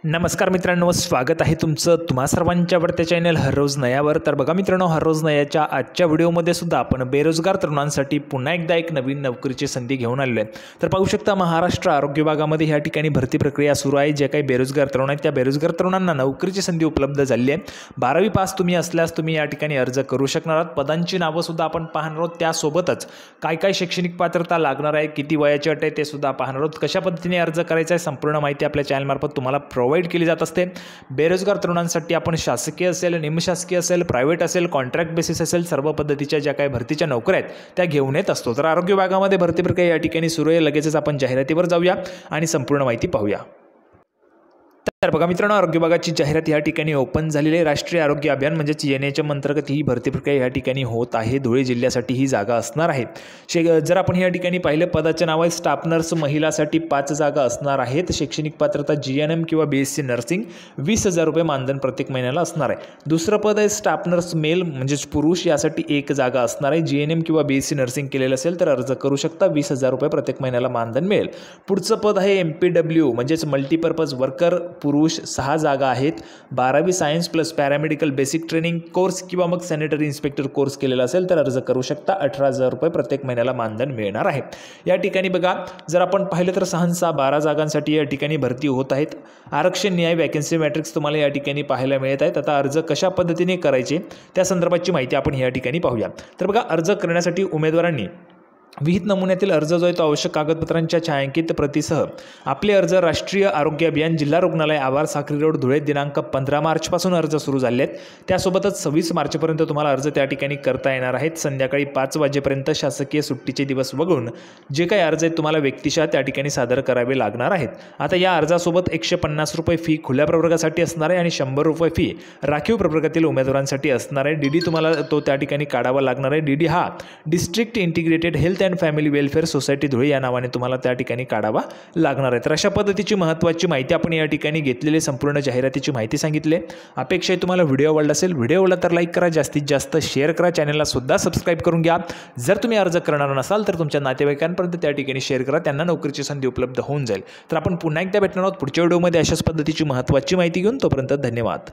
नमस्कार मित्रांनो, स्वागत आहे तुमचं तुम्हा सर्वांच्या आवडत्या चॅनल हर रोज नयावर। तर बघा मित्रांनो, हर रोज नयाच्या आजच्या व्हिडिओमध्ये सुद्धा आपण बेरोजगार तरुणांसाठी पुन्हा एकदा एक नवीन नोकरीची संधी घेऊन आलेलो आहे। तर पाहू शकता, महाराष्ट्र आरोग्य विभागामध्ये या ठिकाणी भरती प्रक्रिया सुरू आहे। जे काही बेरोजगार तरुण आहेत त्या बेरोजगार तरुणांना नोकरीची संधी उपलब्ध झाली आहे। 12वी पास तुम्ही असल्यास तुम्ही या ठिकाणी अर्ज करू शकणार आहात। पदांची नावं सुद्धा आपण पाहणार आहोत। त्यासोबतच काय काय शैक्षणिक पात्रता लागणार आहे, किती वयाची अट आहे ते सुद्धा पाहणार आहोत। कशा पद्धतीने अर्ज करायचा आहे संपूर्ण माहिती आपल्या चॅनलमार्फत तुम्हाला प्रोव्हाइड केली जात असते। बेरोजगार तरुणांसाठी आपण शासकीय असेल, निमशासकीय असेल, प्रायव्हेट असेल, कॉन्ट्रॅक्ट बेसिस असेल, सर्व पद्धतीच्या ज्या काही भरतीच्या नोकऱ्या आहेत त्या घेऊन येत असतो। तर आरोग्य विभागामध्ये भरती प्रक्रिया या ठिकाणी सुरू आहे। लगेचच आपण जाहिरातीवर जाऊया आणि संपूर्ण माहिती पाहूया। तर बघा मित्रांनो, आरोग्य विभागाची जाहिरात या ठिकाणी ओपन झालेली आहे। राष्ट्रीय आरोग्य अभियान म्हणजेच NHM अंतर्गत ही भरती प्रक्रिया या ठिकाणी होत आहे। धुळे जिल्ह्यासाठी ही जागा असणार आहे। जर आपण या ठिकाणी पाहिलं, पदाचे नाव आहे स्टाफ नर्स, महिलासाठी 5 जागा असणार आहेत। शैक्षणिक पात्रता GNM किंवा BSc नर्सिंग, 20,000 रुपये मानधन प्रत्येक महिन्याला असणार आहे। दुसरं पद आहे स्टाफ नर्स मेल म्हणजेच पुरुष, यासाठी 1 जागा असणार आहे। GNM किंवा BSc नर्सिंग केलेलं असेल तर अर्ज करू शकता, 20,000 रुपये प्रत्येक महिन्याला मानधन मिळेल। पुढचं पद आहे MPW म्हणजेच मल्टीपर्पज वर्कर, पुरुष, 6 जागा आहेत। 12वी science plus paramedical basic training course किंवा मग सॅनिटरी इन्स्पेक्टर कोर्स केलेला असेल तर अर्ज करू शकता, 18,000 रुपये प्रत्येक महिन्याला मानधन मिळणार आहे। या ठिकाणी बघा, जर आपण पाहिलं तर 12 जागांसाठी या ठिकाणी भरती होत आहेत। आरक्षण न्याय वॅकन्सी मॅट्रिक्स तुम्हाला या ठिकाणी पाहायला मिळत आहेत। आता अर्ज कशा पद्धतीने करायचे त्या संदर्भाची माहिती आपण या ठिकाणी पाहूया। तर बघा, अर्ज करण्यासाठी उमेदवारांनी विहित नमुन्यातील अर्ज जो आहे तो आवश्यक कागदपत्रांच्या छायांकित प्रतीसह आपले अर्ज राष्ट्रीय आरोग्य अभियान, जिल्हा रुग्णालय, आवार, साक्री रोड, धुळे, दिनांक 15 मार्चपासून अर्ज सुरू झाले आहेत। त्यासोबतच 26 मार्चपर्यंत तुम्हाला अर्ज त्या ठिकाणी करता येणार आहेत। संध्याकाळी 5 वाजेपर्यंत शासकीय सुट्टीचे दिवस वगळून जे काही अर्ज आहेत तुम्हाला व्यक्तिशः त्या ठिकाणी सादर करावे लागणार आहेत। आता या अर्जासोबत 150 रुपये फी खुल्या प्रवर्गासाठी असणार आहे आणि 100 रुपये फी राखीव प्रवर्गातील उमेदवारांसाठी असणार आहे। DD तुम्हाला तो त्या ठिकाणी काढावा लागणार आहे। DD हा district integrated health and family welfare society Dhule या नावाने तुम्हाला त्या ठिकाणी काढावा लागणार आहे। तर अशा पद्धतीची महत्त्वाची माहिती आपण या ठिकाणी घेतलेली, संपूर्ण जाहिरातीची माहिती सांगितली। अपेक्षा आहे तुम्हाला व्हिडिओ आवडला असेल, व्हिडिओ आवडला तर लाईक करा, जास्तीत जास्त शेअर करा, चॅनलला सुद्धा सबस्क्राईब करून घ्या। जर तुम्ही अर्ज करणार नसाल तर तुमच्या नातेवाईकांपर्यंत त्या ठिकाणी शेअर करा, त्यांना नोकरीची संधी उपलब्ध होऊन जाईल। तर आपण पुन्हा एकदा भेटणार आहोत पुढच्या व्हिडिओमध्ये अशाच पद्धतीची महत्त्वाची माहिती घेऊन। तोपर्यंत धन्यवाद।